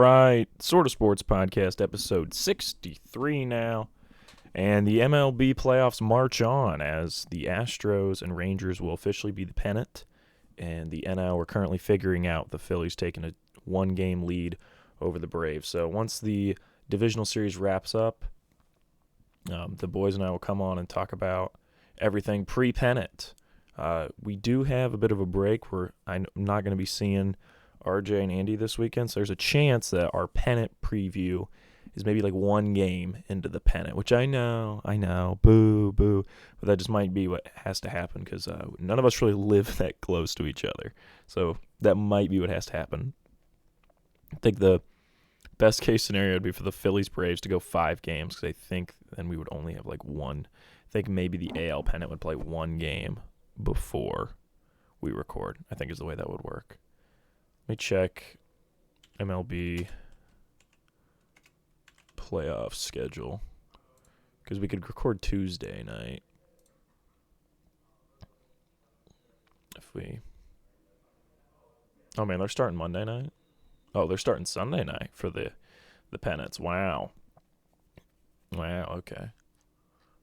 right, Sort of Sports Podcast, episode 63 now. And the MLB playoffs march on as the Astros and Rangers will officially be the pennant. And the NL are currently figuring out the Phillies taking a one-game lead over the Braves. So once the divisional series wraps up, the boys and I will come on and talk about everything pre-pennant. We do have a bit of a break where I'm not going to be seeing RJ and Andy this weekend, so there's a chance that our pennant preview is maybe like one game into the pennant, which I know, boo, but that just might be what has to happen because none of us really live that close to each other, so that might be what has to happen. I think the best case scenario would be for the Phillies Braves to go 5 games because I think then we would only have like one. I think maybe the AL pennant would play one game before we record, I think is the way that would work. Let me check MLB playoff schedule because we could record Tuesday night if we... Oh, man, they're starting Monday night? Oh, they're starting Sunday night for the pennants. Wow, okay.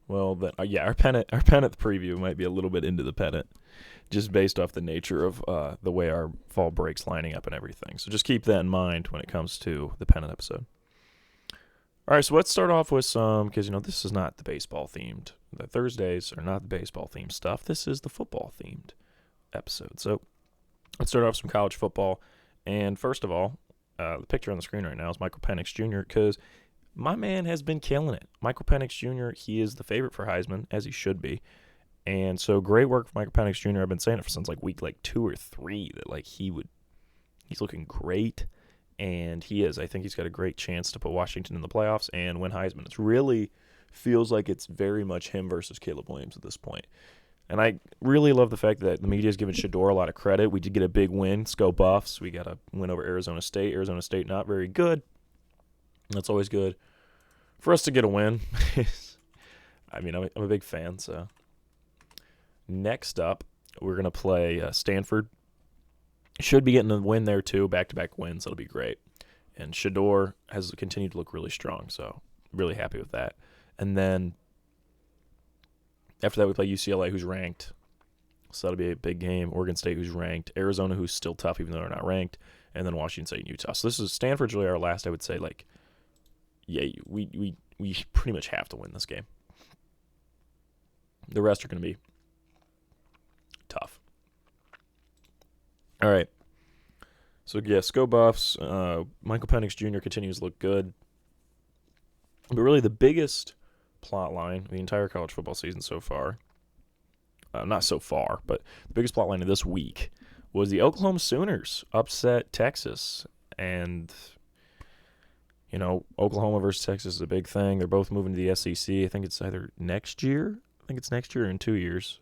Well, then, our pennant preview might be a little bit into the pennant, just based off the nature of the way our fall break's lining up and everything. So just keep that in mind when it comes to the pennant episode. All right, so let's start off with some, because, this is not the baseball-themed. The Thursdays are not the baseball-themed stuff. This is the football-themed episode. So let's start off with some college football. And first of all, the picture on the screen right now is Michael Penix Jr., because my man has been killing it. Michael Penix Jr., he is the favorite for Heisman, as he should be. And so great work for Michael Penix Jr. I've been saying it since week 2 or 3 that he's looking great. And he is. I think he's got a great chance to put Washington in the playoffs and win Heisman. It really feels like it's very much him versus Caleb Williams at this point. And I really love the fact that the media is giving Shedeur a lot of credit. We did get a big win. Let's go Buffs. We got a win over Arizona State. Arizona State not very good. That's always good for us to get a win. I'm a big fan. So next up, we're going to play Stanford. Should be getting a win there too, back-to-back wins. That'll be great. And Shedeur has continued to look really strong, so really happy with that. And then after that, we play UCLA, who's ranked. So that'll be a big game. Oregon State, who's ranked. Arizona, who's still tough, even though they're not ranked. And then Washington State and Utah. So this is Stanford's really our last, I would say, we pretty much have to win this game. The rest are going to be tough. All right. So, yes, go Buffs. Michael Penix Jr. continues to look good. But really the biggest plot line the entire college football season so far, not so far, but the biggest plot line of this week was the Oklahoma Sooners upset Texas. And, Oklahoma versus Texas is a big thing. They're both moving to the SEC. I think it's either next year. I think it's next year or in 2 years.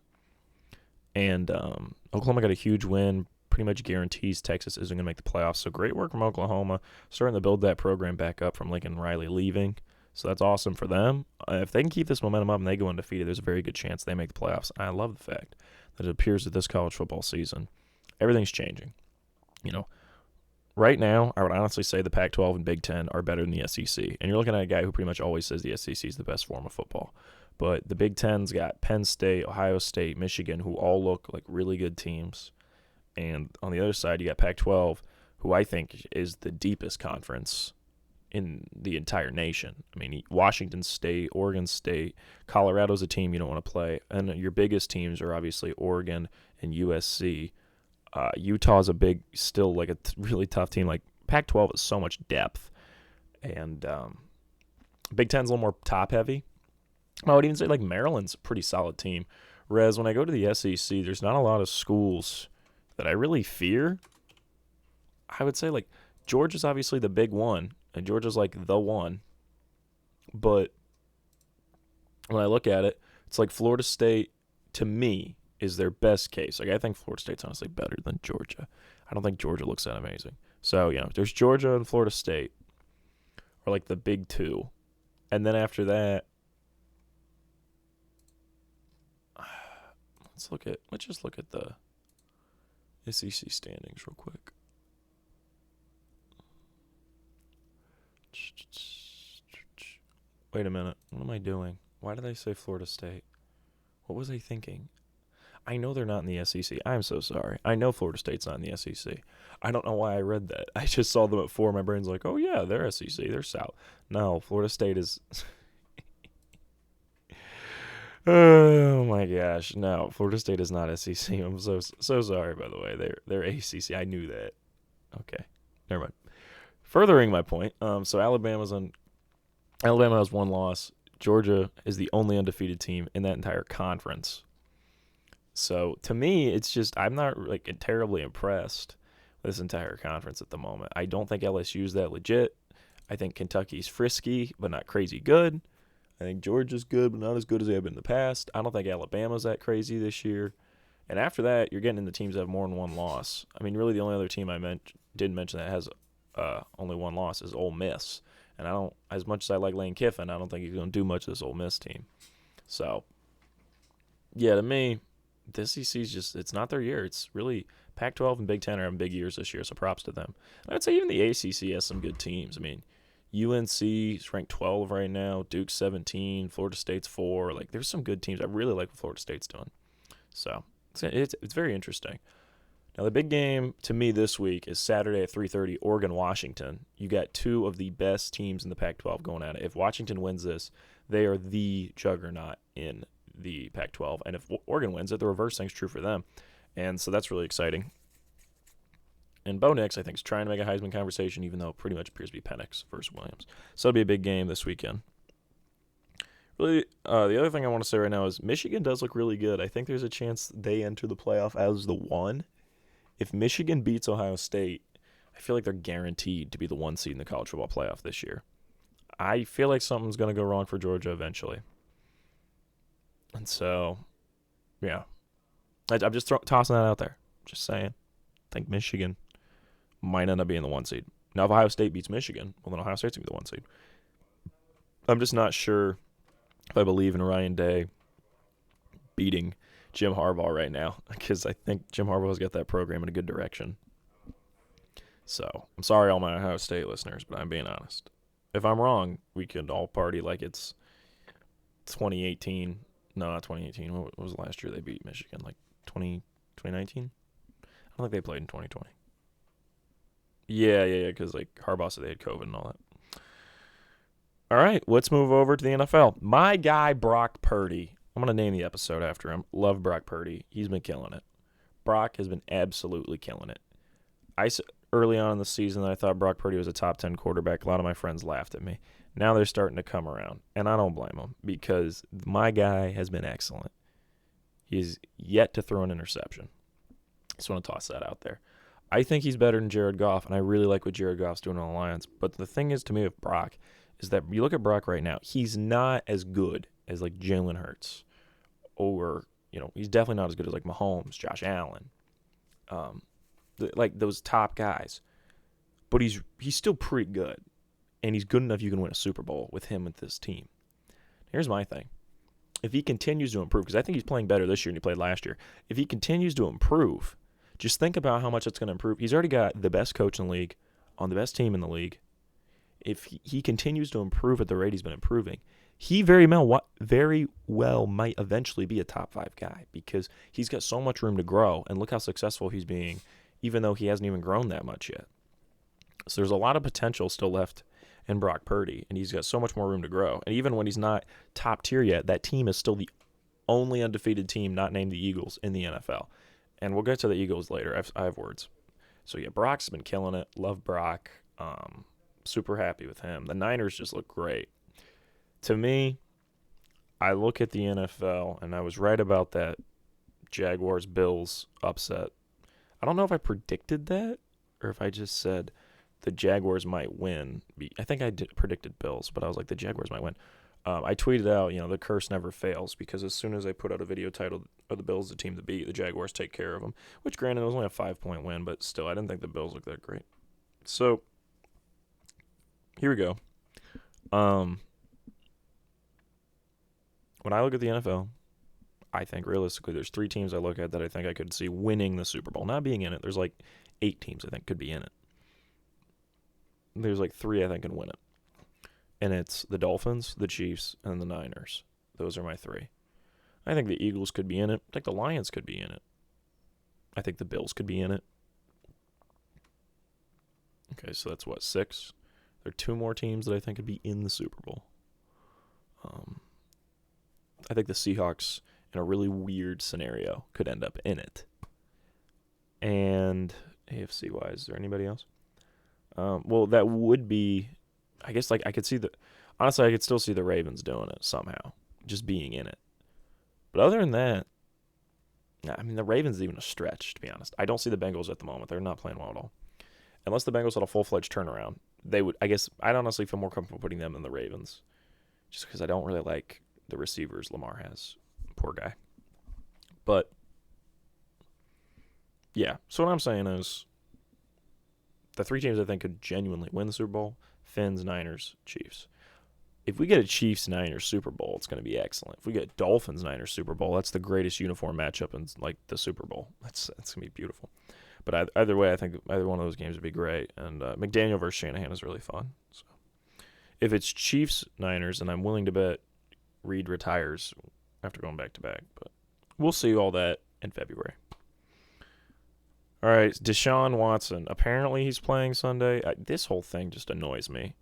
And Oklahoma got a huge win. Pretty much guarantees Texas isn't going to make the playoffs. So great work from Oklahoma, starting to build that program back up from Lincoln Riley leaving. So that's awesome for them. If they can keep this momentum up and they go undefeated, there's a very good chance they make the playoffs. I love the fact that it appears that this college football season, everything's changing. Right now, I would honestly say the Pac-12 and Big Ten are better than the SEC. And you're looking at a guy who pretty much always says the SEC is the best form of football. But the Big Ten's got Penn State, Ohio State, Michigan, who all look like really good teams. And on the other side, you got Pac-12, who I think is the deepest conference in the entire nation. Washington State, Oregon State, Colorado's a team you don't want to play. And your biggest teams are obviously Oregon and USC. Utah's still a really tough team. Pac-12 is so much depth. And Big Ten's a little more top-heavy. I would even say Maryland's a pretty solid team. Whereas when I go to the SEC, there's not a lot of schools that I really fear. I would say Georgia's obviously the big one, and Georgia's the one. But when I look at it, it's Florida State, to me, is their best case. I think Florida State's honestly better than Georgia. I don't think Georgia looks that amazing. So, there's Georgia and Florida State are the big two. And then after that, let's just look at the SEC standings real quick. Wait a minute. What am I doing? Why did I say Florida State? What was I thinking? I know they're not in the SEC. I'm so sorry. I know Florida State's not in the SEC. I don't know why I read that. I just saw them at 4. My brain's like, oh, yeah, they're SEC. They're South. No, Florida State is... Oh, my gosh. No, Florida State is not SEC. I'm so sorry, by the way. They're ACC. I knew that. Okay. Never mind. Furthering my point, so Alabama has 1 loss. Georgia is the only undefeated team in that entire conference. So to me, it's just I'm not like terribly impressed with this entire conference at the moment. I don't think LSU's that legit. I think Kentucky's frisky but not crazy good. I think Georgia's good but not as good as they have been in the past. I don't think Alabama's that crazy this year. And after that, you're getting into teams that have more than 1 loss. I mean, really the only other team I didn't mention that has only 1 loss is Ole Miss. And I don't, as much as I like Lane Kiffin, I don't think he's going to do much of this Ole Miss team. So, yeah, to me, the SEC's just, it's not their year. It's really, Pac-12 and Big Ten are having big years this year, so props to them. I'd say even the ACC has some good teams. I mean, UNC is ranked 12 right now, Duke's 17, Florida State's 4. Like, there's some good teams. I really like what Florida State's doing. So, it's very interesting. Now, the big game to me this week is Saturday at 3:30, Oregon-Washington. You got 2 of the best teams in the Pac-12 going at it. If Washington wins this, they are the juggernaut in the Pac-12. And if Oregon wins it, the reverse thing's true for them. And so that's really exciting. And Bo Nix, I think, is trying to make a Heisman conversation, even though it pretty much appears to be Penix versus Williams. So it'll be a big game this weekend. Really, the other thing I want to say right now is Michigan does look really good. I think there's a chance they enter the playoff as the 1. If Michigan beats Ohio State, I feel like they're guaranteed to be the 1 seed in the college football playoff this year. I feel like something's going to go wrong for Georgia eventually. And so, yeah. I'm just tossing that out there. Just saying. I think Michigan might end up being the 1 seed. Now, if Ohio State beats Michigan, well, then Ohio State's going to be the 1 seed. I'm just not sure if I believe in Ryan Day beating Jim Harbaugh right now, because I think Jim Harbaugh's got that program in a good direction. So, I'm sorry, all my Ohio State listeners, but I'm being honest. If I'm wrong, we could all party like it's 2018. No, not 2018. What was the last year they beat Michigan? Like 2019? I don't think they played in 2020. Yeah, because like Harbaugh said they had COVID and all that. All right, let's move over to the NFL. My guy, Brock Purdy. I'm going to name the episode after him. Love Brock Purdy. He's been killing it. Brock has been absolutely killing it. Early on in the season, I thought Brock Purdy was a top 10 quarterback. A lot of my friends laughed at me. Now they're starting to come around, and I don't blame them because my guy has been excellent. He's yet to throw an interception. Just want to toss that out there. I think he's better than Jared Goff, and I really like what Jared Goff's doing on the Lions. But the thing is, to me, with Brock, is that you look at Brock right now, he's not as good as like Jalen Hurts, or he's definitely not as good as like Mahomes, Josh Allen, like those top guys. But he's still pretty good, and he's good enough you can win a Super Bowl with him with this team. Here's my thing: if he continues to improve, because I think he's playing better this year than he played last year. If he continues to improve, just think about how much it's going to improve. He's already got the best coach in the league, on the best team in the league. If he continues to improve at the rate he's been improving, he very well might eventually be a top 5 guy because he's got so much room to grow, and look how successful he's being, even though he hasn't even grown that much yet. So there's a lot of potential still left in Brock Purdy, and he's got so much more room to grow. And even when he's not top tier yet, that team is still the only undefeated team not named the Eagles in the NFL. And we'll get to the Eagles later. I have words. So, yeah, Brock's been killing it. Love Brock. Super happy with him. The Niners just look great. To me, I look at the NFL, and I was right about that Jaguars-Bills upset. I don't know if I predicted that or if I just said the Jaguars might win. I think I predicted Bills, but I was like, the Jaguars might win. I tweeted out, the curse never fails, because as soon as I put out a video titled, "Are the Bills the team to beat? The Jaguars take care of them," which, granted, it was only a 5-point win, but still, I didn't think the Bills looked that great. So, here we go. When I look at the NFL, I think realistically there's 3 teams I look at that I think I could see winning the Super Bowl. Not being in it. There's like 8 teams I think could be in it. There's like 3 I think can win it. and it's the Dolphins, the Chiefs, and the Niners. Those are my three. I think the Eagles could be in it. I think the Lions could be in it. I think the Bills could be in it. Okay, so that's what, 6? There are 2 more teams that I think could be in the Super Bowl. I think the Seahawks, in a really weird scenario, could end up in it. And AFC-wise, is there anybody else? Well, that would be, I guess, like I could see honestly, I could still see the Ravens doing it somehow, just being in it. But other than that, I mean, the Ravens is even a stretch, to be honest. I don't see the Bengals at the moment. They're not playing well at all. Unless the Bengals had a full-fledged turnaround, they would, I guess, I'd honestly feel more comfortable putting them than the Ravens, just because I don't really like the receivers Lamar has. Poor guy. But, yeah. So what I'm saying is, the 3 teams I think could genuinely win the Super Bowl: Fins, Niners, Chiefs. If we get a Chiefs-Niners Super Bowl, it's going to be excellent. If we get Dolphins-Niners Super Bowl, that's the greatest uniform matchup in like the Super Bowl. That's going to be beautiful. But either way, I think either one of those games would be great. And McDaniel versus Shanahan is really fun. So if it's Chiefs-Niners, and I'm willing to bet Reed retires after going back-to-back. But we'll see all that in February. All right, Deshaun Watson. Apparently he's playing Sunday. This whole thing just annoys me.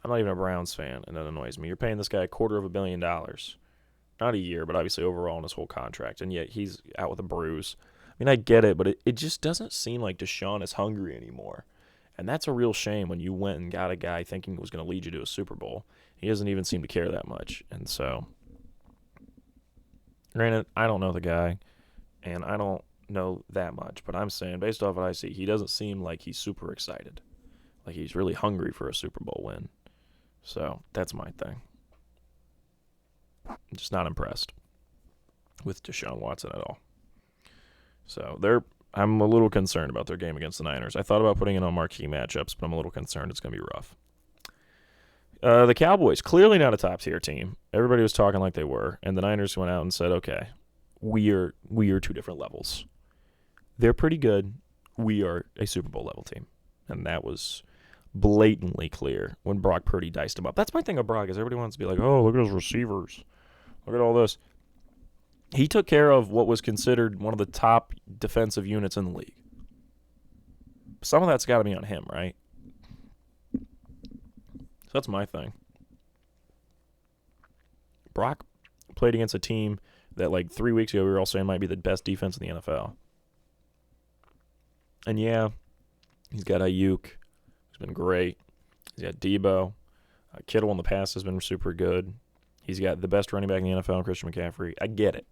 I'm not even a Browns fan, and that annoys me. You're paying this guy $250 million. Not a year, but obviously overall in his whole contract, and yet he's out with a bruise. I mean, I get it, but it just doesn't seem like Deshaun is hungry anymore. And that's a real shame when you went and got a guy thinking it was going to lead you to a Super Bowl. He doesn't even seem to care that much. And so, granted, I don't know the guy, and I don't know that much, but I'm saying, based off what I see, he doesn't seem like he's super excited. Like he's really hungry for a Super Bowl win. So that's my thing. I'm just not impressed with Deshaun Watson at all. So I'm a little concerned about their game against the Niners. I thought about putting it on marquee matchups, but I'm a little concerned it's going to be rough. The Cowboys, clearly not a top-tier team. Everybody was talking like they were, and the Niners went out and said, okay, we are 2 different levels. They're pretty good. We are a Super Bowl level team. And that was blatantly clear when Brock Purdy diced him up. That's my thing with Brock, is everybody wants to be like, oh, look at those receivers. Look at all this. He took care of what was considered one of the top defensive units in the league. Some of that's got to be on him, right? So that's my thing. Brock played against a team that like 3 weeks ago we were all saying might be the best defense in the NFL. And yeah, he's got Ayuk. He's been great. He's got Debo. Kittle on the pass has been super good. He's got the best running back in the NFL, Christian McCaffery. I get it.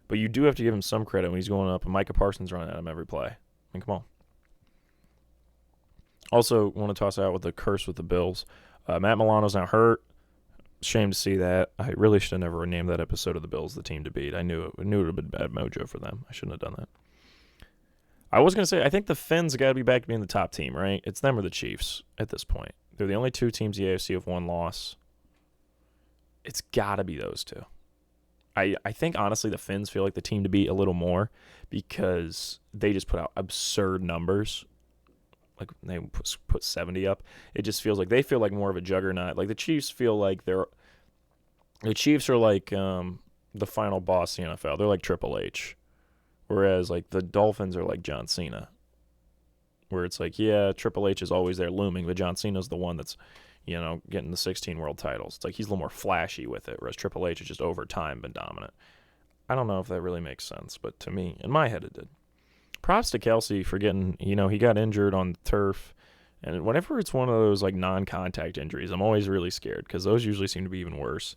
But you do have to give him some credit when he's going up and Micah Parsons running at him every play. I mean, come on. Also, want to toss out with the curse with the Bills. Matt Milano's now hurt. Shame to see that. I really should have never named that episode of the Bills the team to beat. I knew it would have been bad mojo for them. I shouldn't have done that. I was going to say, I think the Fins got to be back to being the top team, right? It's them or the Chiefs at this point. They're the only 2 teams in the AFC with 1 loss. It's got to be those 2. I think, honestly, the Fins feel like the team to beat a little more because they just put out absurd numbers. Like, they put 70 up. It just feels like they feel like more of a juggernaut. Like, the Chiefs feel like the Chiefs are like the final boss of the NFL. They're like Triple H. Whereas, like, the Dolphins are like John Cena. Where it's like, yeah, Triple H is always there looming, but John Cena's the one that's, getting the 16 world titles. It's like he's a little more flashy with it, whereas Triple H has just over time been dominant. I don't know if that really makes sense, but to me, in my head, it did. Props to Kelsey for getting, he got injured on turf. And whenever it's one of those, like, non-contact injuries, I'm always really scared because those usually seem to be even worse.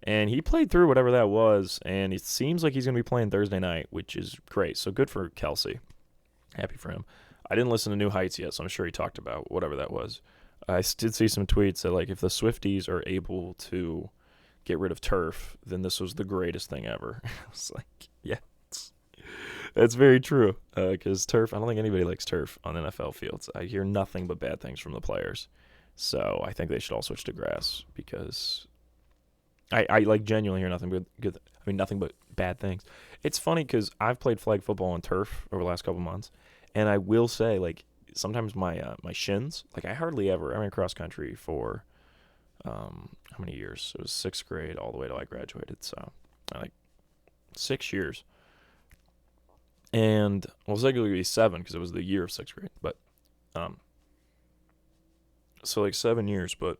And he played through whatever that was, and it seems like he's going to be playing Thursday night, which is great. So good for Kelsey. Happy for him. I didn't listen to New Heights yet, so I'm sure he talked about whatever that was. I did see some tweets that, like, if the Swifties are able to get rid of turf, then this was the greatest thing ever. I was like, yeah, that's very true. Because turf, I don't think anybody likes turf on NFL fields. I hear nothing but bad things from the players. So I think they should all switch to grass because I like genuinely hear nothing but good. I mean, nothing but bad things. It's funny because I've played flag football on turf over the last couple months, and I will say, like, sometimes my shins, like, I hardly ever. I ran cross country for how many years? It was 6th grade all the way till I graduated. So, like 6 years. And, well, it's technically 7 because it was the year of 6th grade. But, so like 7 years. But,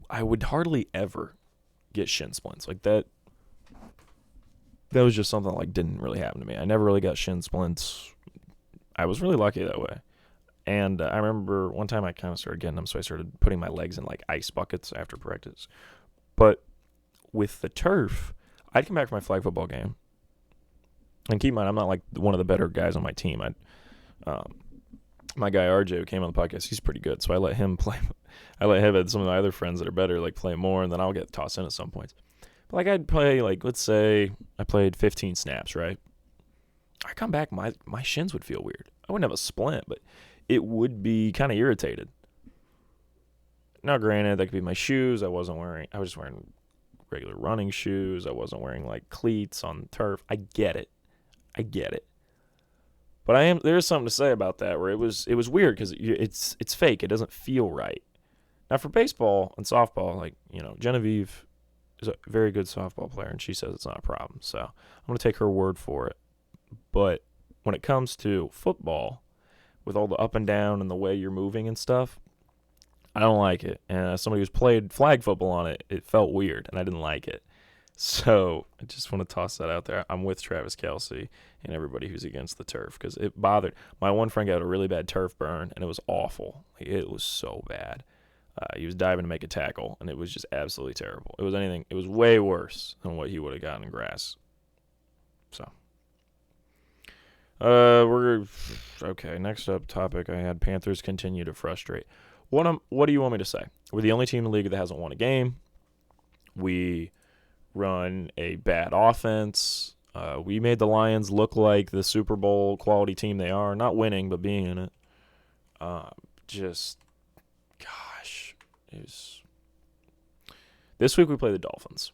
I would hardly ever get shin splints. Like that was just something that, like, didn't really happen to me. I never really got shin splints. I was really lucky that way. And I remember one time I kind of started getting them, so I started putting my legs in, like, ice buckets after practice. But with the turf, I'd come back from my flag football game. And keep in mind, I'm not, like, one of the better guys on my team. My guy RJ, who came on the podcast, he's pretty good, so I let him play. I let him and some of my other friends that are better, like, play more, and then I'll get tossed in at some points. But, like, I'd play, like, let's say I played 15 snaps, right? I come back, my shins would feel weird. I wouldn't have a splint, but it would be kind of irritated. Now, granted, that could be my shoes. I was just wearing regular running shoes. I wasn't wearing, like, cleats on turf. I get it. But there's something to say about that, where it was weird because it's fake. It doesn't feel right. Now, for baseball and softball, like, Genevieve is a very good softball player, and she says it's not a problem. So I'm going to take her word for it. But when it comes to football, with all the up and down and the way you're moving and stuff, I don't like it. And as somebody who's played flag football on it, it felt weird, and I didn't like it. So I just want to toss that out there. I'm with Travis Kelce and everybody who's against the turf because it bothered. My one friend got a really bad turf burn, and it was awful. It was so bad. He was diving to make a tackle, and it was just absolutely terrible. It was way worse than what he would have gotten in grass. So, okay. Next up topic I had: Panthers continue to frustrate. What do you want me to say? We're the only team in the league that hasn't won a game. We run a bad offense. We made the Lions look like the Super Bowl quality team they are. Not winning, but being in it. This week we play the Dolphins.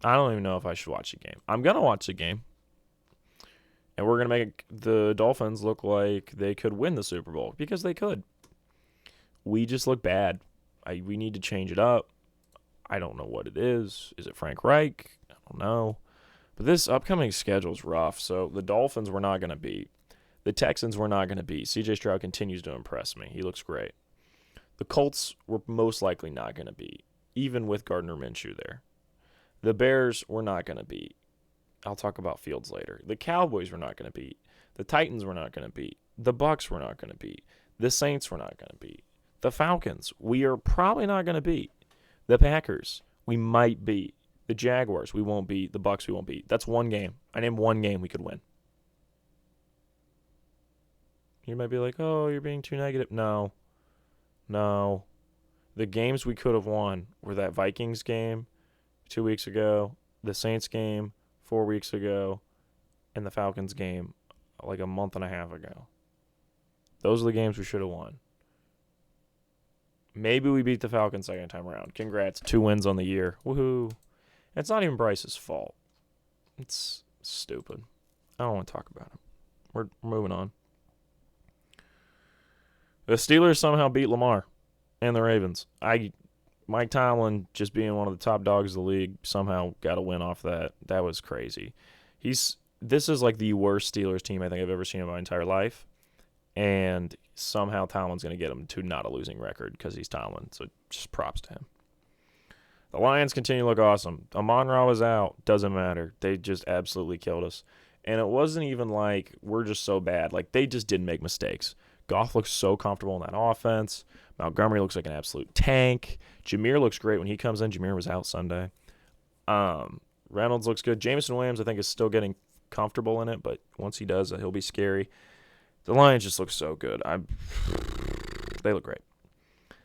I don't even know if I should watch the game. I'm going to watch the game. And we're going to make the Dolphins look like they could win the Super Bowl, because they could. We just look bad. We need to change it up. I don't know what it is. Is it Frank Reich? I don't know. But this upcoming schedule is rough. So the Dolphins we're not going to beat. The Texans we're not going to beat. C.J. Stroud continues to impress me. He looks great. The Colts we're most likely not going to beat, even with Gardner Minshew there. The Bears we're not going to beat. I'll talk about Fields later. The Cowboys we're not going to beat. The Titans we're not going to beat. The Bucks we're not going to beat. The Saints we're not going to beat. The Falcons we are probably not going to beat. The Packers we might beat. The Jaguars we won't beat. The Bucks we won't beat. That's one game. I named one game we could win. You might be like, oh, you're being too negative. No. The games we could have won were that Vikings game 2 weeks ago, the Saints game 4 weeks ago, and the Falcons game like a month and a half ago. Those are the games we should have won. Maybe we beat the Falcons second time around. Congrats. 2 wins on the year. Woohoo. It's not even Bryce's fault. It's stupid. I don't want to talk about it. We're moving on. The Steelers somehow beat Lamar and the Ravens. Mike Tomlin, just being one of the top dogs of the league, somehow got a win off that. That was crazy. This is like the worst Steelers team I think I've ever seen in my entire life. And somehow Tomlin's going to get him to not a losing record because he's Tomlin. So just props to him. The Lions continue to look awesome. Amon-Ra was out. Doesn't matter. They just absolutely killed us. And it wasn't even like we're just so bad. Like, they just didn't make mistakes. Goff looks so comfortable in that offense. Montgomery looks like an absolute tank. Jameer looks great when he comes in. Jameer was out Sunday. Reynolds looks good. Jameson Williams, I think, is still getting comfortable in it, but once he does, he'll be scary. The Lions just look so good. They look great.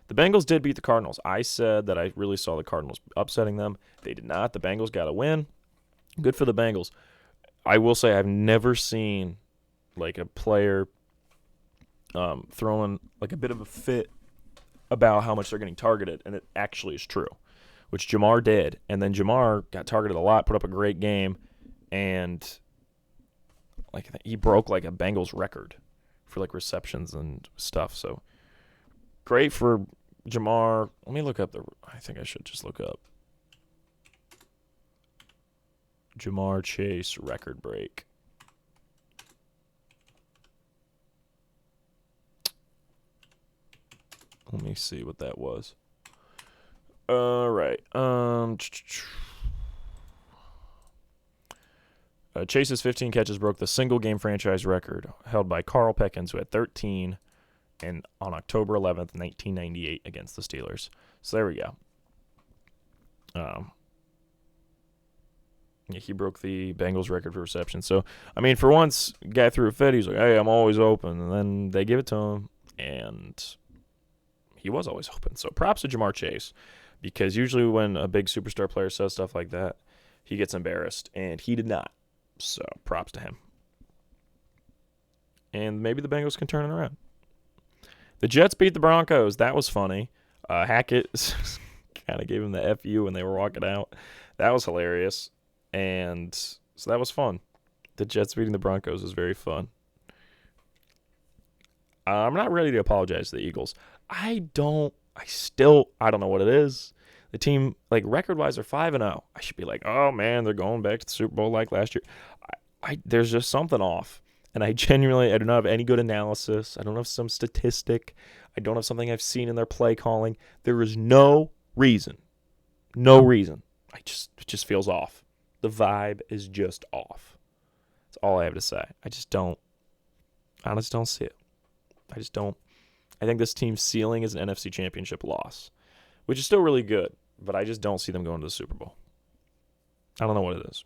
The Bengals did beat the Cardinals. I said that I really saw the Cardinals upsetting them. They did not. The Bengals got a win. Good for the Bengals. I will say I've never seen like a player throwing like a bit of a fit about how much they're getting targeted, and it actually is true, which Jamar did. And then Jamar got targeted a lot, put up a great game, and like he broke like a Bengals record for like receptions and stuff. So great for Jamar. Let me look up I think I should just look up Jamar Chase record break. Let me see what that was. All right. Chase's 15 catches broke the single-game franchise record held by Carl Peckins, who had 13 on October 11th, 1998 against the Steelers. So there we go. Yeah, he broke the Bengals record for reception. So, I mean, for once, guy threw a fit. He's like, hey, I'm always open. And then they give it to him, and he was always open. So props to Jamar Chase, because usually when a big superstar player says stuff like that, he gets embarrassed, and he did not. So props to him. And maybe the Bengals can turn it around. The Jets beat the Broncos. That was funny. Hackett kind of gave him the FU when they were walking out. That was hilarious. And so that was fun. The Jets beating the Broncos was very fun. I'm not ready to apologize to the Eagles. I don't know what it is. The team, like, record-wise, are 5-0. I should be like, oh, man, they're going back to the Super Bowl like last year. There's just something off. And I do not have any good analysis. I don't have some statistic. I don't have something I've seen in their play calling. There is no reason. No reason. It just feels off. The vibe is just off. That's all I have to say. I just don't see it. I think this team's ceiling is an NFC Championship loss, which is still really good, but I just don't see them going to the Super Bowl. I don't know what it is.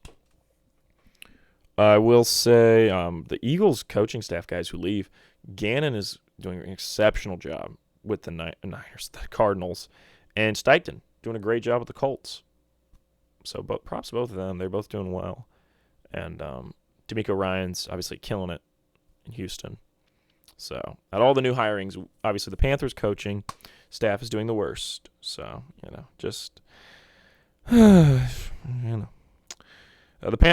I will say the Eagles coaching staff guys who leave, Gannon is doing an exceptional job with the Niners, the Cardinals, and Steichen doing a great job with the Colts. So props to both of them. They're both doing well. And D'Amico Ryan's obviously killing it in Houston. So at all the new hirings, obviously the Panthers coaching staff is doing the worst. So, just, The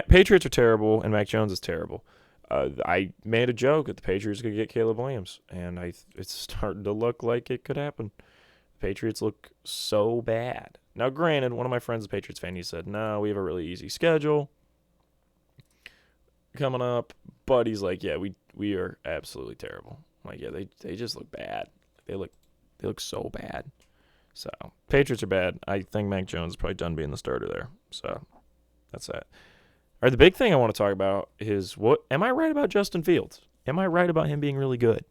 Patriots are terrible, and Mac Jones is terrible. I made a joke that the Patriots could get Caleb Williams, and it's starting to look like it could happen. The Patriots look so bad. Now, granted, one of my friends is a Patriots fan. He said, no, we have a really easy schedule coming up. But he's like, yeah, we are absolutely terrible. I'm like, yeah, they just look bad. They look so bad. So, Patriots are bad. I think Mac Jones is probably done being the starter there. So, that's that. All right, the big thing I want to talk about is am I right about Justin Fields? Am I right about him being really good?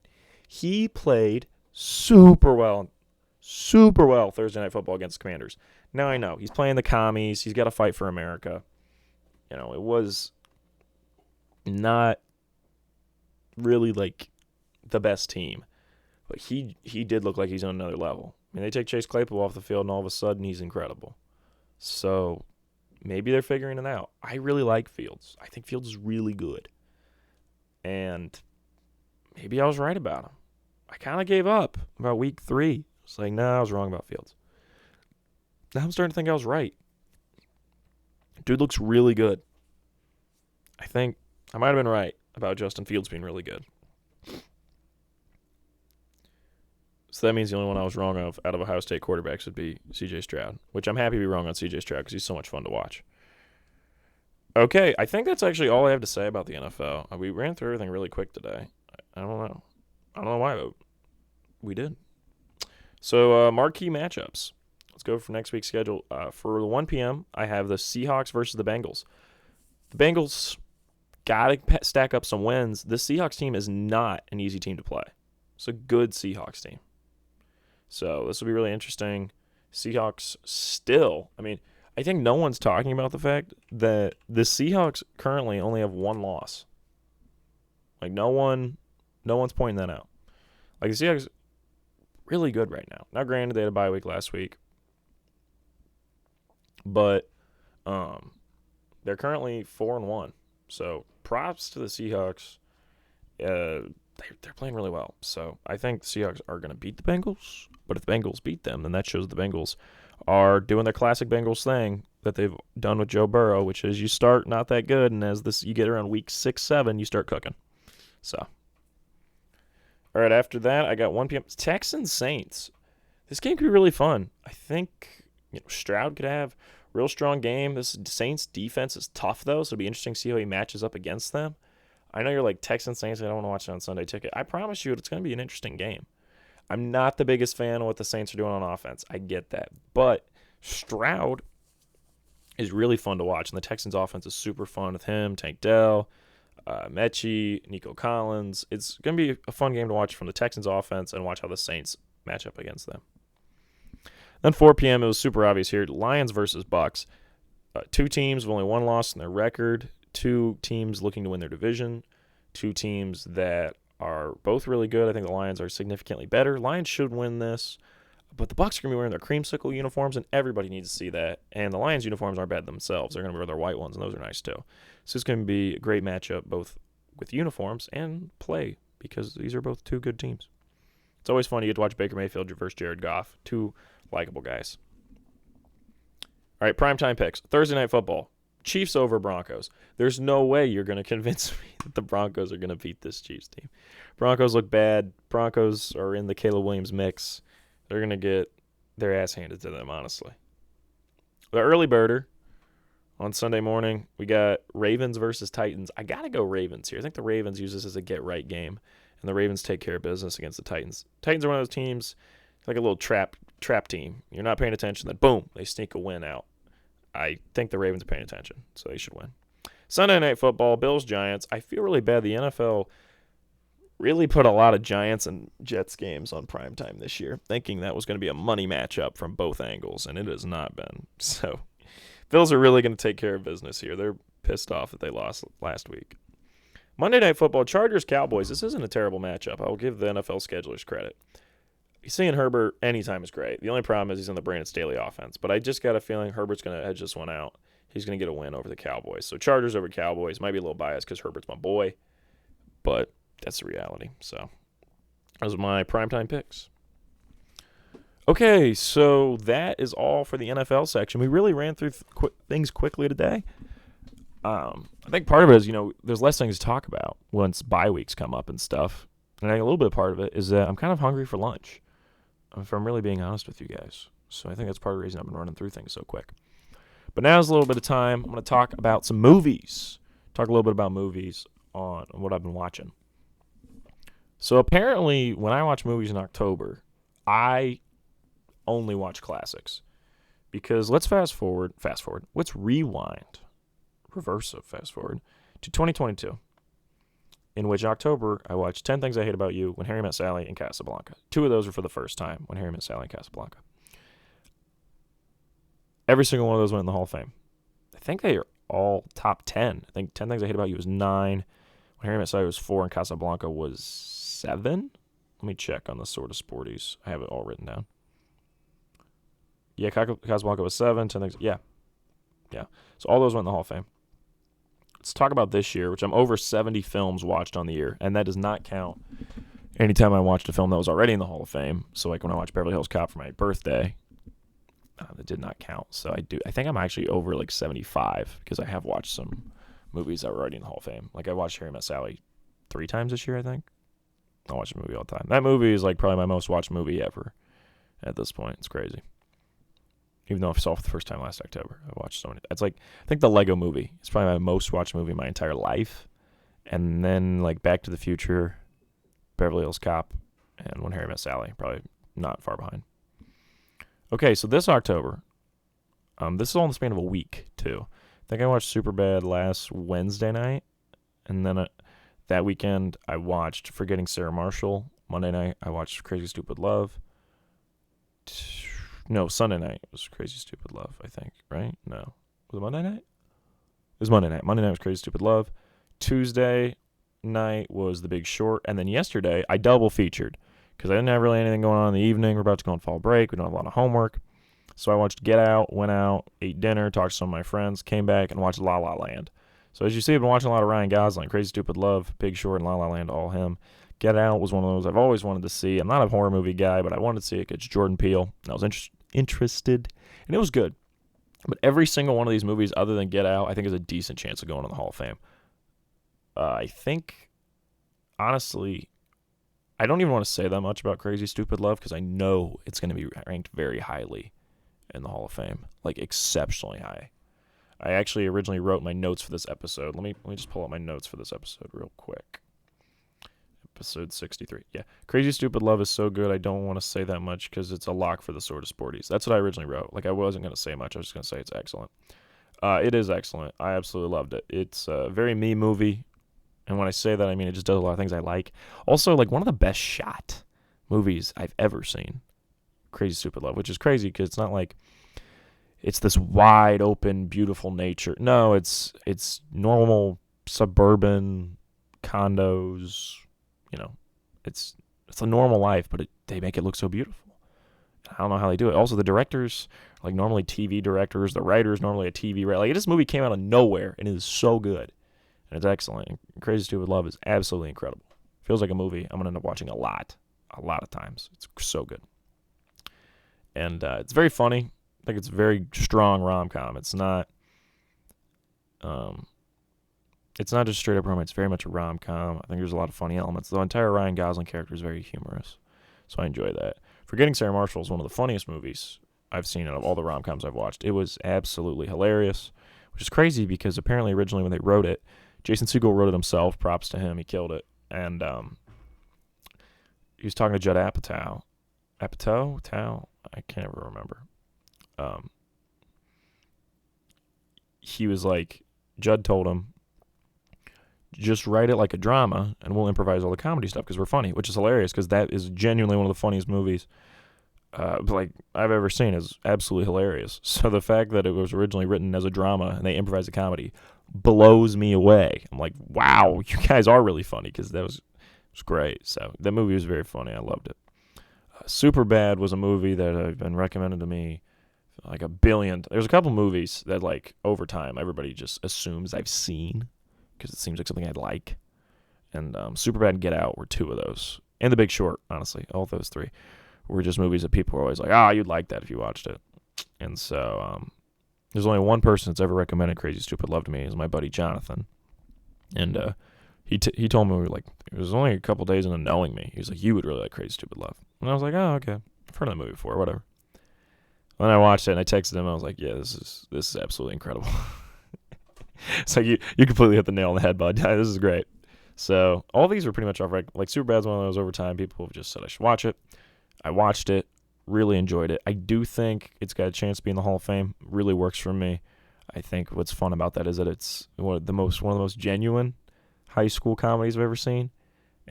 He played super well Thursday Night Football against the Commanders. Now I know he's playing the commies. He's got to fight for America. It was not really like the best team, but he did look like he's on another level. I mean, they take Chase Claypool off the field, and all of a sudden he's incredible. So maybe they're figuring it out. I really like Fields. I think Fields is really good, and maybe I was right about him. I kind of gave up about week 3. It's like, I was wrong about Fields. Now I'm starting to think I was right. Dude looks really good. I think I might have been right about Justin Fields being really good. So that means the only one I was wrong out of Ohio State quarterbacks would be C.J. Stroud, which I'm happy to be wrong on C.J. Stroud because he's so much fun to watch. Okay, I think that's actually all I have to say about the NFL. We ran through everything really quick today. I don't know. I don't know why, but we did. So, marquee matchups. Let's go for next week's schedule. For the 1 p.m., I have the Seahawks versus the Bengals. The Bengals got to stack up some wins. This Seahawks team is not an easy team to play. It's a good Seahawks team. So this will be really interesting. Seahawks still, I think no one's talking about the fact that the Seahawks currently only have one loss. Like, no one's pointing that out. Like, the Seahawks really good right now. Now, granted, they had a bye week last week. But they're currently 4-1. So props to the Seahawks. They're playing really well. So I think the Seahawks are going to beat the Bengals. But if the Bengals beat them, then that shows the Bengals are doing their classic Bengals thing that they've done with Joe Burrow, which is you start not that good, and as you get around week 6, 7, you start cooking. So All right, after that, I got 1 p.m. Texans Saints. This game could be really fun. I think Stroud could have a real strong game. This Saints defense is tough, though, so it'll be interesting to see how he matches up against them. I know you're like Texans Saints. I don't want to watch it on Sunday Ticket. I promise you it's going to be an interesting game. I'm not the biggest fan of what the Saints are doing on offense. I get that. But Stroud is really fun to watch, and the Texans offense is super fun with him, Tank Dell, Mechie, Nico Collins. It's going to be a fun game to watch from the Texans offense and watch how the Saints match up against them. Then 4 p.m., it was super obvious here. Lions versus Bucks. Two teams with only one loss in their record. Two teams looking to win their division. Two teams that are both really good. I think the Lions are significantly better. Lions should win this. But the Bucs are going to be wearing their creamsicle uniforms, and everybody needs to see that. And the Lions uniforms aren't bad themselves. They're going to wear their white ones, and those are nice too. So it's going to be a great matchup both with uniforms and play because these are both two good teams. It's always fun. You get to watch Baker Mayfield versus Jared Goff. Two likable guys. All right, primetime picks. Thursday Night Football. Chiefs over Broncos. There's no way you're going to convince me that the Broncos are going to beat this Chiefs team. Broncos look bad. Broncos are in the Caleb Williams mix. They're going to get their ass handed to them, honestly. The early birder on Sunday morning, we got Ravens versus Titans. I got to go Ravens here. I think the Ravens use this as a get-right game, and the Ravens take care of business against the Titans. Titans are one of those teams, like a little trap team. You're not paying attention, then boom, they sneak a win out. I think the Ravens are paying attention, so they should win. Sunday Night Football, Bills-Giants. I feel really bad. The NFL really put a lot of Giants and Jets games on primetime this year, thinking that was going to be a money matchup from both angles, and it has not been. So Bills are really going to take care of business here. They're pissed off that they lost last week. Monday Night Football, Chargers-Cowboys. This isn't a terrible matchup. I'll give the NFL schedulers credit. Seeing Herbert anytime is great. The only problem is he's on the Brandon Staley offense, but I just got a feeling Herbert's going to edge this one out. He's going to get a win over the Cowboys. So Chargers over Cowboys. Might be a little biased because Herbert's my boy, but that's the reality. So those are my primetime picks. Okay, so that is all for the NFL section. We really ran through things quickly today. I think part of it is, there's less things to talk about once bye weeks come up and stuff. And I think a little bit part of it is that I'm kind of hungry for lunch, if I'm really being honest with you guys. So I think that's part of the reason I've been running through things so quick. But now's a little bit of time. I'm going to talk about some movies. Talk a little bit about movies on what I've been watching. So apparently, when I watch movies in October, I only watch classics. Because let's fast forward. Let's reverse of fast forward to 2022. In which October, I watched 10 Things I Hate About You, When Harry Met Sally, and Casablanca. Two of those were for the first time, When Harry Met Sally and Casablanca. Every single one of those went in the Hall of Fame. I think they are all top 10. I think 10 Things I Hate About You was 9, When Harry Met Sally was 4, and Casablanca was 7. Let me check on the sort of sporties. I have it all written down. Yeah, Casablanca was 7, 10 Things. Yeah. So all those went in the Hall of Fame. Let's talk about this year, which I'm over 70 films watched on the year, and that does not count anytime I watched a film that was already in the Hall of Fame. So like when I watched Beverly Hills Cop for my birthday, that did not count. So I think I'm actually over like 75 because I have watched some movies that were already in the Hall of Fame. Like I watched Harry Met Sally 3 times this year, I think. I watch the movie all the time. That movie is like probably my most watched movie ever at this point. It's crazy. Even though I saw it for the first time last October. I watched so many. It's like, I think the Lego movie. It's probably my most watched movie in my entire life. And then like Back to the Future, Beverly Hills Cop, and When Harry Met Sally. Probably not far behind. Okay, so this October, this is all in the span of a week too. I think I watched Superbad last Wednesday night. And then that weekend I watched Forgetting Sarah Marshall. Monday night I watched Crazy Stupid Love. No, Sunday night was Crazy Stupid Love, I think, right? No. Was it Monday night? It was Monday night. Monday night was Crazy Stupid Love. Tuesday night was The Big Short. And then yesterday, I double featured because I didn't have really anything going on in the evening. We're about to go on fall break. We don't have a lot of homework. So I watched Get Out, went out, ate dinner, talked to some of my friends, came back, and watched La La Land. So as you see, I've been watching a lot of Ryan Gosling, Crazy Stupid Love, Big Short, and La La Land, all him. Get Out was one of those I've always wanted to see. I'm not a horror movie guy, but I wanted to see it. It's Jordan Peele. And I was interested, and it was good. But every single one of these movies, other than Get Out, I think has a decent chance of going in the Hall of Fame. I think, honestly, I don't even want to say that much about Crazy Stupid Love because I know it's going to be ranked very highly in the Hall of Fame, like exceptionally high. I actually originally wrote my notes for this episode. Let me just pull up my notes for this episode real quick. Episode 63. Yeah. Crazy Stupid Love is so good, I don't want to say that much because it's a lock for the Sort of Sporties. That's what I originally wrote. Like, I wasn't going to say much. I was just going to say it's excellent. It is excellent. I absolutely loved it. It's a very me movie. And when I say that, I mean it just does a lot of things I like. Also, like, one of the best shot movies I've ever seen. Crazy Stupid Love, which is crazy because it's not like it's this wide open, beautiful nature. No, it's normal suburban condos. You know, it's a normal life, but they make it look so beautiful. I don't know how they do it. Also, the directors, like normally TV directors, the writers normally a TV writer. Like, this movie came out of nowhere and it is so good, and it's excellent. And Crazy Stupid Love is absolutely incredible. Feels like a movie I'm gonna end up watching a lot of times. It's so good, and it's very funny. I think it's a very strong rom-com. It's not just straight up romance. It's very much a rom-com. I think there's a lot of funny elements. The entire Ryan Gosling character is very humorous, so I enjoy that. Forgetting Sarah Marshall is one of the funniest movies I've seen out of all the rom-coms I've watched. It was absolutely hilarious, which is crazy because apparently originally when they wrote it, Jason Segel wrote it himself. Props to him. He killed it. And he was talking to Judd Apatow. Tao? I can't ever remember. He was like, Judd told him, just write it like a drama and we'll improvise all the comedy stuff because we're funny, which is hilarious because that is genuinely one of the funniest movies like I've ever seen. Is absolutely hilarious. So the fact that it was originally written as a drama and they improvised a comedy blows me away. I'm like, wow, you guys are really funny because that was great. So that movie was very funny. I loved it. Superbad was a movie that had been recommended to me like a billion. There's a couple movies that like over time everybody just assumes I've seen because it seems like something I'd like. And Superbad and Get Out were two of those. And The Big Short, honestly. All those three were just movies that people were always like, you'd like that if you watched it. And so there's only one person that's ever recommended Crazy Stupid Love to me is my buddy Jonathan. And he told me, like, it was only a couple days into knowing me. He was like, you would really like Crazy Stupid Love. And I was like, oh, okay. I've heard of the movie before, whatever. Then I watched it and I texted him. I was like, yeah, this is absolutely incredible. So you completely hit the nail on the head, bud. This is great. So all these were pretty much off. Like Superbad's one of those over time. People have just said I should watch it. I watched it, really enjoyed it. I do think it's got a chance to be in the Hall of Fame. Really works for me. I think what's fun about that is that it's one of the most genuine high school comedies I've ever seen,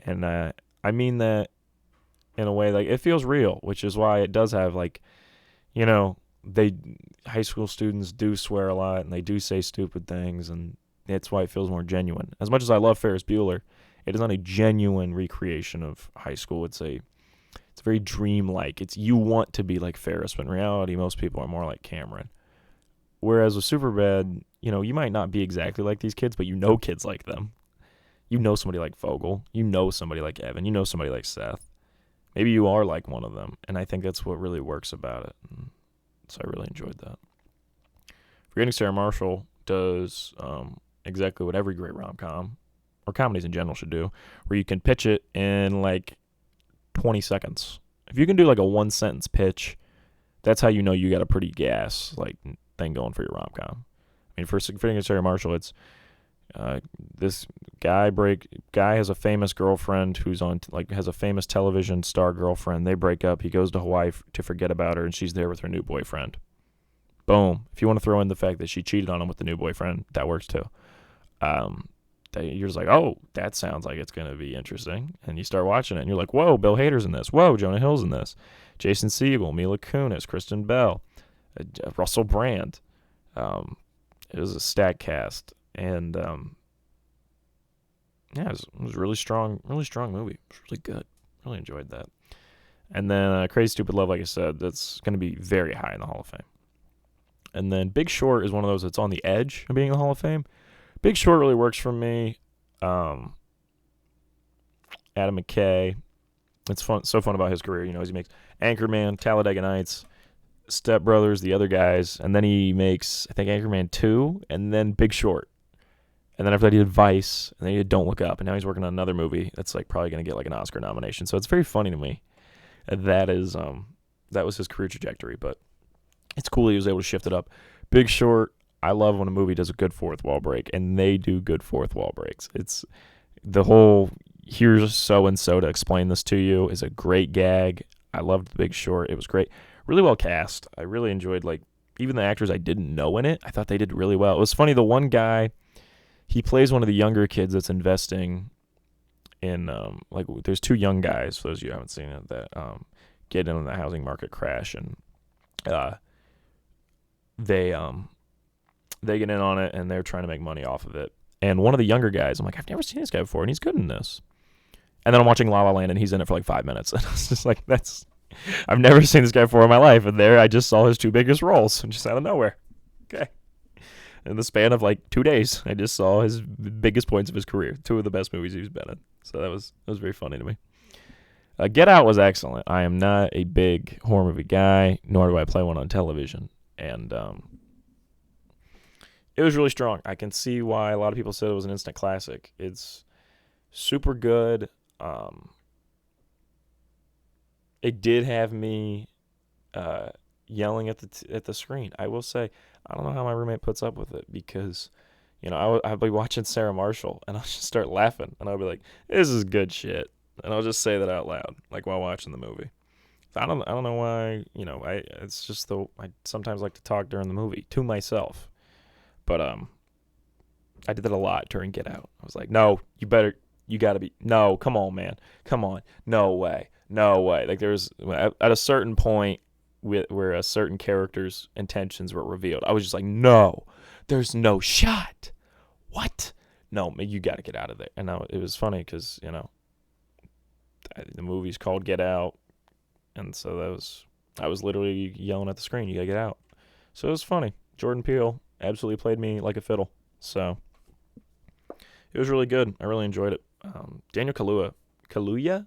and I mean that in a way like it feels real, which is why it does have like, you know, high school students do swear a lot and they do say stupid things, and that's why it feels more genuine. As much as I love Ferris Bueller, it is not a genuine recreation of high school. It's very dreamlike. It's you want to be like Ferris, but in reality, most people are more like Cameron. Whereas with Superbad, you know, you might not be exactly like these kids, but you know kids like them. You know somebody like Vogel. You know somebody like Evan. You know somebody like Seth. Maybe you are like one of them, and I think that's what really works about it. And so I really enjoyed that. Forgetting Sarah Marshall does exactly what every great rom-com, or comedies in general, should do, where you can pitch it in like 20 seconds. If you can do like a one-sentence pitch, that's how you know you got a pretty gas like thing going for your rom-com. I mean, for Forgetting Sarah Marshall, it's this guy has a famous girlfriend who's on has a famous television star girlfriend. They break up. He goes to Hawaii to forget about her, and she's there with her new boyfriend. Boom. If you want to throw in the fact that she cheated on him with the new boyfriend, that works too. You're just like, oh, that sounds like it's going to be interesting. And you start watching it, and you're like, whoa, Bill Hader's in this. Whoa, Jonah Hill's in this. Jason Segel, Mila Kunis, Kristen Bell, Russell Brand. It was a stacked cast. And, yeah, it was a really strong movie. It was really good. Really enjoyed that. And then Crazy Stupid Love, like I said, that's going to be very high in the Hall of Fame. And then Big Short is one of those that's on the edge of being in the Hall of Fame. Big Short really works for me. Adam McKay. It's so fun about his career. You know, he makes Anchorman, Talladega Nights, Step Brothers, The Other Guys, and then he makes, I think, Anchorman 2, and then Big Short. And then after that, he did Vice, and then he did Don't Look Up, and now he's working on another movie that's like probably going to get like an Oscar nomination. So it's very funny to me. That was his career trajectory, but it's cool he was able to shift it up. Big Short, I love when a movie does a good fourth wall break, and they do good fourth wall breaks. It's the whole here's so and so to explain this to you is a great gag. I loved The Big Short. It was great, really well cast. I really enjoyed like even the actors I didn't know in it. I thought they did really well. It was funny. The one guy, he plays one of the younger kids that's investing in like there's two young guys, for those of you who haven't seen it, that get in on the housing market crash, and they get in on it, and they're trying to make money off of it. And one of the younger guys, I'm like, I've never seen this guy before, and he's good in this. And then I'm watching La La Land, and he's in it for like 5 minutes, and I was just like, I've never seen this guy before in my life, and there I just saw his two biggest roles, just out of nowhere. Okay. In the span of like 2 days, I just saw his biggest points of his career, two of the best movies he's been in. So that was very funny to me. Get Out was excellent. I am not a big horror movie guy, nor do I play one on television. And it was really strong. I can see why a lot of people said it was an instant classic. It's super good. It did have me yelling at the screen. I will say, I don't know how my roommate puts up with it, because, you know, I'd be watching Sarah Marshall, and I'll just start laughing, and I'll be like, this is good shit. And I'll just say that out loud, like while watching the movie. I don't know why, you know, it's just I sometimes like to talk during the movie to myself. But I did that a lot during Get Out. I was like, no, you gotta be, no, come on, man. Come on. No way. Like there's, at a certain point where a certain character's intentions were revealed, I was just like, no, there's no shot. What? No, you gotta get out of there. And it was funny because, you know, the movie's called Get Out, and so I was literally yelling at the screen, you gotta get out. So it was funny. Jordan Peele absolutely played me like a fiddle. So it was really good. I really enjoyed it. Daniel Kaluuya,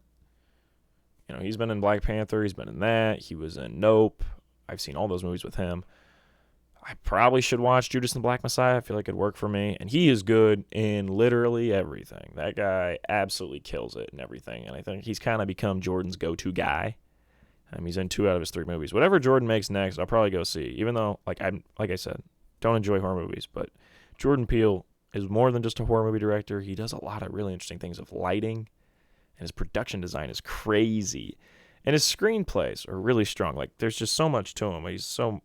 you know, he's been in Black Panther. He's been in that. He was in Nope. I've seen all those movies with him. I probably should watch Judas and the Black Messiah. I feel like it'd work for me. And he is good in literally everything. That guy absolutely kills it in everything. And I think he's kind of become Jordan's go-to guy. He's in 2 out of his 3 movies. Whatever Jordan makes next, I'll probably go see. Even though, like I said, don't enjoy horror movies. But Jordan Peele is more than just a horror movie director. He does a lot of really interesting things with lighting. And his production design is crazy. And his screenplays are really strong. Like, there's just so much to him. He's so...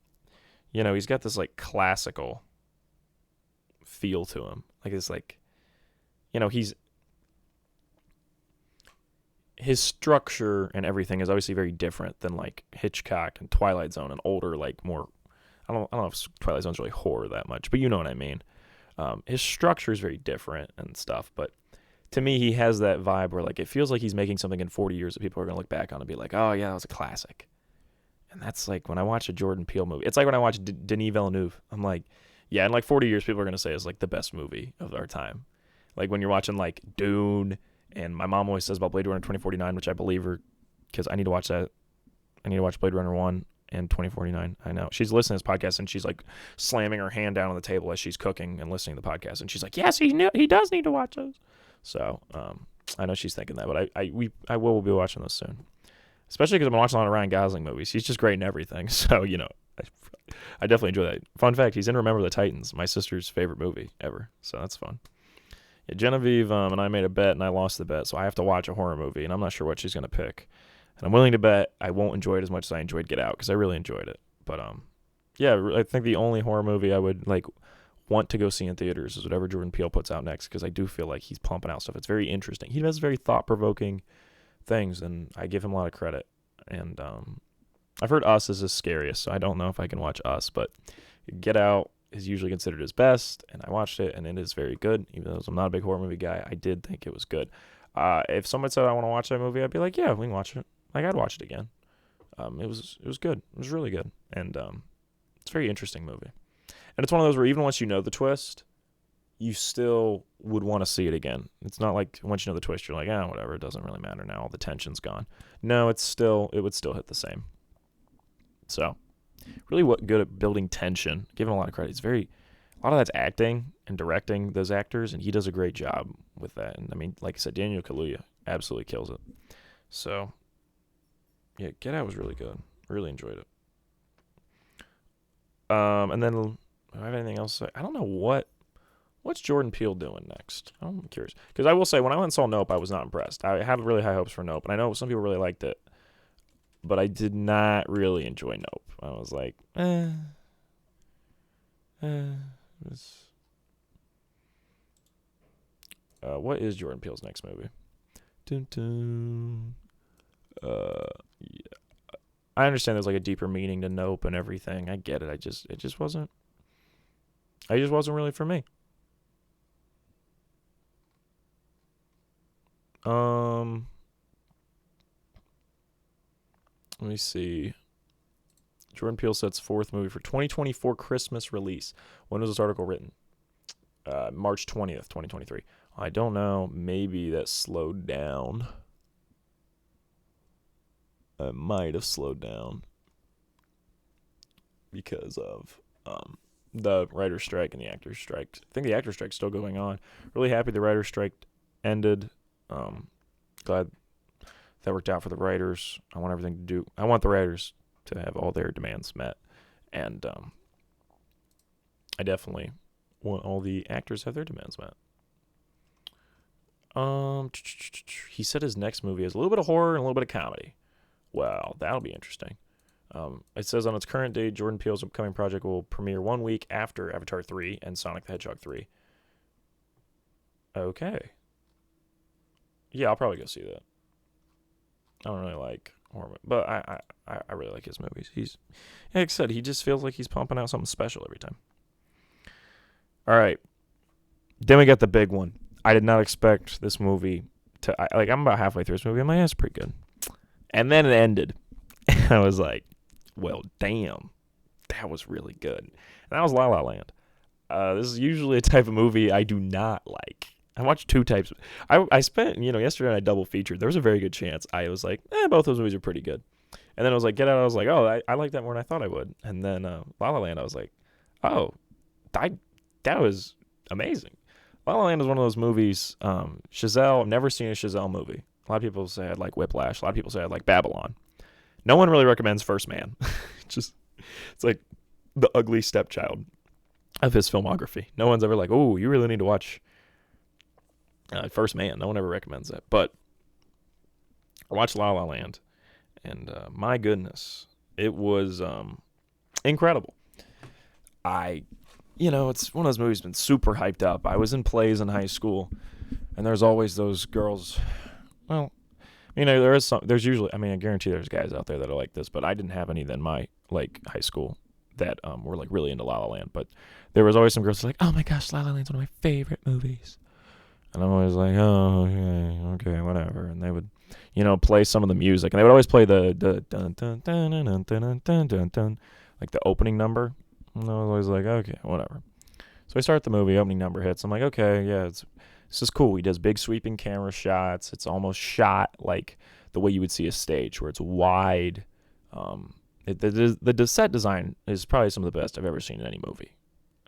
You know, he's got this, like, classical feel to him. Like, it's like, you know, his structure and everything is obviously very different than, like, Hitchcock and Twilight Zone and older, like, more, I don't know if Twilight Zone's really horror that much, but you know what I mean. His structure is very different and stuff, but to me, he has that vibe where, like, it feels like he's making something in 40 years that people are going to look back on and be like, oh, yeah, that was a classic. And that's like when I watch a Jordan Peele movie. It's like when I watch Denis Villeneuve. I'm like, yeah, in like 40 years, people are going to say it's like the best movie of our time. Like when you're watching like Dune, and my mom always says about Blade Runner 2049, which I believe her, because I need to watch that. I need to watch Blade Runner 1 and 2049. I know. She's listening to this podcast, and she's like slamming her hand down on the table as she's cooking and listening to the podcast. And she's like, yes, he does need to watch those. So I know she's thinking that, but I will be watching those soon. Especially because I've been watching a lot of Ryan Gosling movies. He's just great in everything. So, you know, I definitely enjoy that. Fun fact, he's in Remember the Titans, my sister's favorite movie ever. So that's fun. Yeah, Genevieve and I made a bet, and I lost the bet. So I have to watch a horror movie, and I'm not sure what she's going to pick. And I'm willing to bet I won't enjoy it as much as I enjoyed Get Out, because I really enjoyed it. But, yeah, I think the only horror movie I would, like, want to go see in theaters is whatever Jordan Peele puts out next, because I do feel like he's pumping out stuff. It's very interesting. He does very thought-provoking things, and I give him a lot of credit. And I've heard Us is his scariest, so I don't know if I can watch Us, but Get Out is usually considered his best, and I watched it, and it is very good. Even though I'm not a big horror movie guy, I did think it was good. If someone said I want to watch that movie, I'd be like, yeah, we can watch it. Like, I'd watch it again. It was good. It was really good, and it's a very interesting movie. And it's one of those where even once you know the twist, you still would want to see it again. It's not like once you know the twist, you're like, whatever, it doesn't really matter now. All the tension's gone. No, it would still hit the same. So, really good at building tension. Give him a lot of credit. He's a a lot of that's acting and directing those actors, and he does a great job with that. And I mean, like I said, Daniel Kaluuya absolutely kills it. So, yeah, Get Out was really good. Really enjoyed it. And then, do I have anything else to say? I don't know what's Jordan Peele doing next. I'm curious because I will say when I went and saw Nope, I was not impressed. I had really high hopes for Nope, and I know some people really liked it, but I did not really enjoy Nope. I was like, it's, what is Jordan Peele's next movie? Dun, dun. Yeah. I understand there's like a deeper meaning to Nope and everything. I get it. It just wasn't really for me. Let me see. Jordan Peele sets fourth movie for 2024 Christmas release. When was this article written? March 20th, 2023. I don't know. Maybe that slowed down. It might have slowed down because of the writer's strike and the actor's strike. I think the actor's strike's still going on. Really happy the writer's strike ended. Glad that worked out for the writers. I want the writers to have all their demands met. And I definitely want all the actors to have their demands met. He said his next movie is a little bit of horror and a little bit of comedy. Well, that'll be interesting. It says on its current date, Jordan Peele's upcoming project will premiere 1 week after Avatar 3 and Sonic the Hedgehog 3. Okay. Yeah, I'll probably go see that. I don't really like horror, but I really like his movies. Like I said, he just feels like he's pumping out something special every time. All right. Then we got the big one. I did not expect this movie to, I'm about halfway through this movie. I'm like, that's pretty good. And then it ended. And I was like, well, damn. That was really good. And that was La La Land. This is usually a type of movie I do not like. I watched two types. I spent, yesterday I double featured. There was a very good chance. I was like, both those movies are pretty good. And then I was like, Get Out. I was like, oh, I like that more than I thought I would. And then La La Land, I was like, oh, that was amazing. La La Land is one of those movies. Chazelle, I've never seen a Chazelle movie. A lot of people say I'd like Whiplash. A lot of people say I'd like Babylon. No one really recommends First Man. It's like the ugly stepchild of his filmography. No one's ever like, oh, you really need to watch First Man. No one ever recommends that. But I watched La La Land, and my goodness, it was incredible. It's one of those movies been super hyped up. I was in plays in high school, and there's always those girls. Well, there's usually, I guarantee there's guys out there that are like this, but I didn't have any in my, high school that were, really into La La Land. But there was always some girls like, oh my gosh, La La Land's one of my favorite movies. And I'm always like, oh, okay, whatever. And they would, play some of the music. And they would always play the dun dun dun dun dun dun dun dun dun, like the opening number. And I was always like, okay, whatever. So I start the movie, opening number hits. I'm like, okay, yeah, this is cool. He does big sweeping camera shots. It's almost shot like the way you would see a stage, where it's wide. The set design is probably some of the best I've ever seen in any movie.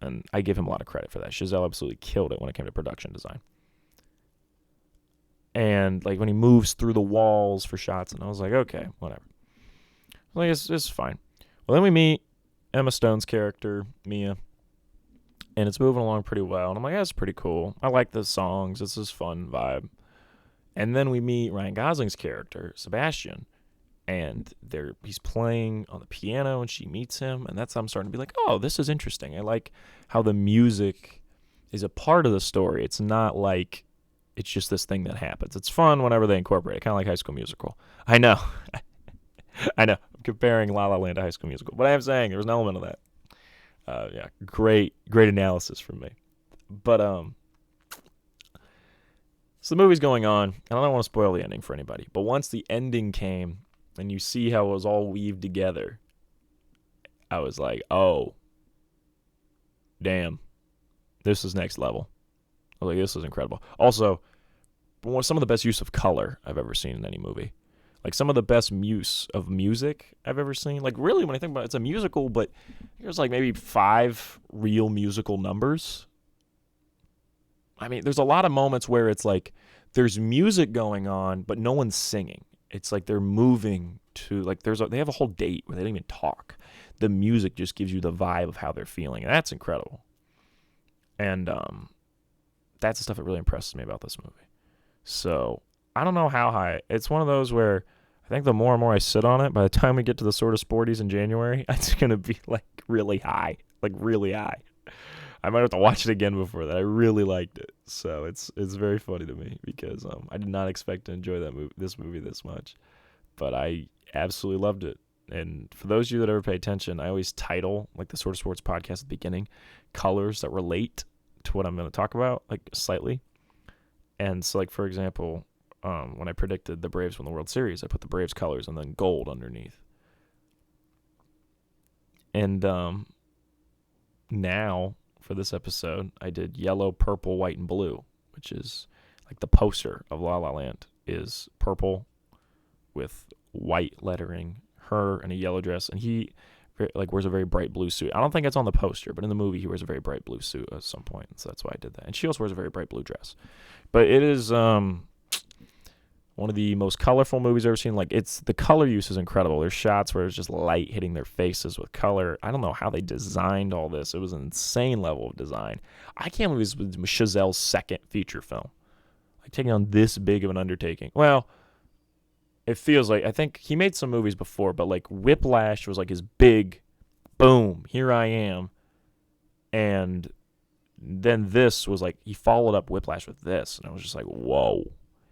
And I give him a lot of credit for that. Chazelle absolutely killed it when it came to production design. And when he moves through the walls for shots, and I was like, okay, whatever. It's fine. Well, then we meet Emma Stone's character, Mia, and it's moving along pretty well. And I'm like, that's pretty cool. I like the songs. This is fun vibe. And then we meet Ryan Gosling's character, Sebastian, and he's playing on the piano, and she meets him, and that's how I'm starting to be like, oh, this is interesting. I like how the music is a part of the story. It's not like it's just this thing that happens. It's fun whenever they incorporate it, kind of like High School Musical. I know. I know. I'm comparing La La Land to High School Musical, but I am saying there was an element of that. Yeah, great analysis from me. But so the movie's going on, and I don't want to spoil the ending for anybody, but once the ending came and you see how it was all weaved together, I was like, oh, damn, this is next level. I was like, this is incredible. Also, some of the best use of color I've ever seen in any movie. Like some of the best use of music I've ever seen. Like really, when I think about it, it's a musical, but there's like maybe 5 real musical numbers. I mean, there's a lot of moments where it's like there's music going on, but no one's singing. It's like they're moving to like they have a whole date where they don't even talk. The music just gives you the vibe of how they're feeling, and that's incredible. And that's the stuff that really impresses me about this movie. So I don't know how high. It's one of those where I think the more and more I sit on it, by the time we get to the sort of sporties in January, it's gonna be like really high, like really high. I might have to watch it again before that. I really liked it, so it's very funny to me because I did not expect to enjoy this movie this much, but I absolutely loved it. And for those of you that ever pay attention, I always title like the Sort of Sports podcast at the beginning, colors that relate to what I'm going to talk about, like slightly. And so, like for example, when I predicted the Braves win the World Series, I put the Braves colors and then gold underneath. And now for this episode, I did yellow, purple, white, and blue, which is like the poster of La La Land is purple with white lettering, her in a yellow dress, and he like wears a very bright blue suit. I don't think it's on the poster, but in the movie he wears a very bright blue suit at some point, so that's why I did that. And she also wears a very bright blue dress. But it is one of the most colorful movies I've ever seen. Like it's the color use is incredible. There's shots where it's just light hitting their faces with color. I don't know how they designed all this. It was an insane level of design. I can't believe this was Chazelle's second feature film. Like taking on this big of an undertaking. Well, it feels like, I think he made some movies before, but like Whiplash was like his big, boom, here I am. And then this was like, he followed up Whiplash with this. And I was just like, whoa.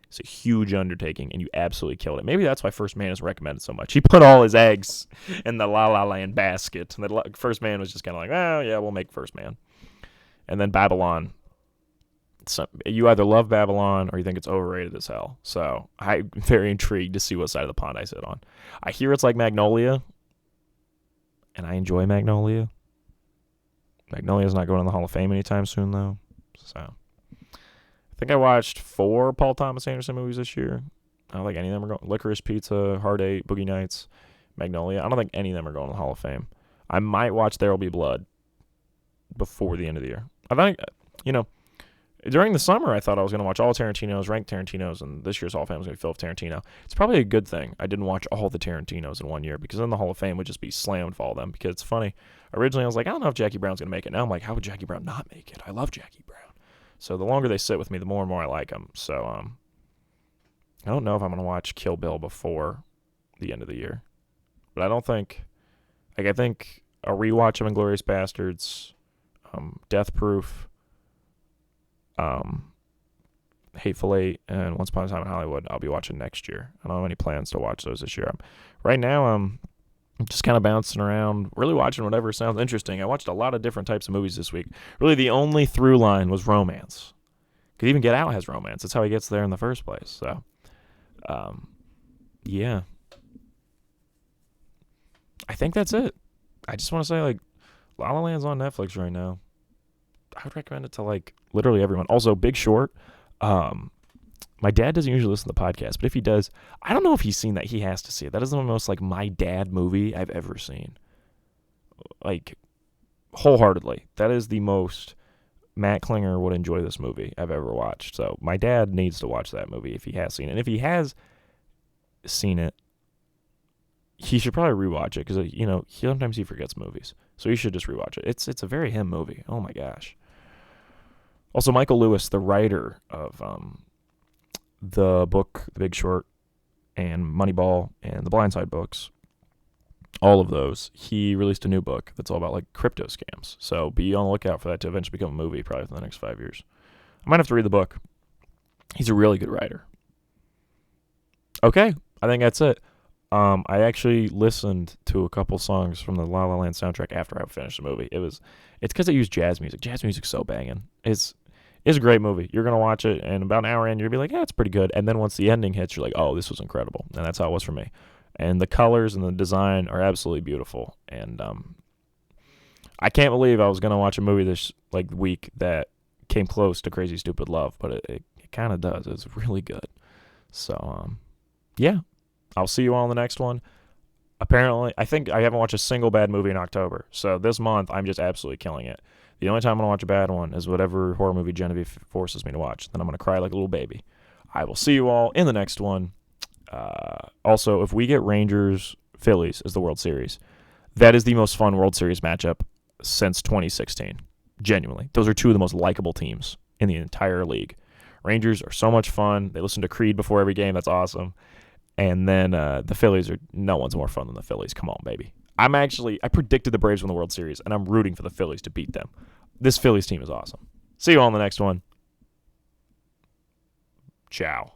It's a huge undertaking, and you absolutely killed it. Maybe that's why First Man is recommended so much. He put all his eggs in the La La Land basket. And the First Man was just kind of like, oh, yeah, we'll make First Man. And then Babylon. You either love Babylon or you think it's overrated as hell. So I'm very intrigued to see what side of the pond I sit on. I hear it's like Magnolia, and I enjoy Magnolia. Magnolia's not going in the Hall of Fame anytime soon, though. So I think I watched 4 Paul Thomas Anderson movies this year. I don't think any of them are going. Licorice Pizza, Hard Eight, Boogie Nights, Magnolia. I don't think any of them are going to the Hall of Fame. I might watch There Will Be Blood before the end of the year. I think, during the summer, I thought I was going to watch all Tarantino's, ranked Tarantino's, and this year's Hall of Fame was going to be filled with Tarantino. It's probably a good thing I didn't watch all the Tarantino's in one year, because then the Hall of Fame would just be slammed for all of them. Because it's funny. Originally, I was like, I don't know if Jackie Brown's going to make it. Now I'm like, how would Jackie Brown not make it? I love Jackie Brown. So the longer they sit with me, the more and more I like them. So I don't know if I'm going to watch Kill Bill before the end of the year. But I don't think, I think a rewatch of Inglourious Bastards, Death Proof, Hateful Eight, and Once Upon a Time in Hollywood, I'll be watching next year. I don't have any plans to watch those this year. Right now, I'm just kind of bouncing around, really watching whatever sounds interesting. I watched a lot of different types of movies this week. Really, the only through line was romance. Because even Get Out has romance. That's how he gets there in the first place. So, yeah. I think that's it. I just want to say, like, La La Land's on Netflix right now. I would recommend it to, like, literally everyone. Also, Big Short. My dad doesn't usually listen to the podcast, but if he does, I don't know if he's seen that. He has to see it. That is the most, like, my dad movie I've ever seen. Like, wholeheartedly. That is the most Matt Klinger would enjoy this movie I've ever watched. So my dad needs to watch that movie if he has seen it. And if he has seen it, he should probably rewatch it because, sometimes he forgets movies. So he should just rewatch it. It's a very him movie. Oh, my gosh. Also, Michael Lewis, the writer of the book, The Big Short, and Moneyball, and the Blindside books, all of those, he released a new book that's all about, like, crypto scams. So be on the lookout for that to eventually become a movie probably for the next 5 years. I might have to read the book. He's a really good writer. Okay, I think that's it. I actually listened to a couple songs from the La La Land soundtrack after I finished the movie. It's because they use jazz music. Jazz music's so banging. It's a great movie. You're going to watch it, and about an hour in, you're going to be like, yeah, it's pretty good. And then once the ending hits, you're like, oh, this was incredible. And that's how it was for me. And the colors and the design are absolutely beautiful. And I can't believe I was going to watch a movie this week that came close to Crazy Stupid Love, but it kind of does. It's really good. So, yeah. I'll see you all in the next one. Apparently, I think I haven't watched a single bad movie in October. So this month, I'm just absolutely killing it. The only time I'm going to watch a bad one is whatever horror movie Genevieve forces me to watch. Then I'm going to cry like a little baby. I will see you all in the next one. Also, if we get Rangers Phillies as the World Series, that is the most fun World Series matchup since 2016. Genuinely. Those are two of the most likable teams in the entire league. Rangers are so much fun. They listen to Creed before every game. That's awesome. And then the Phillies are, no one's more fun than the Phillies. Come on, baby. I predicted the Braves win the World Series, and I'm rooting for the Phillies to beat them. This Phillies team is awesome. See you all in the next one. Ciao.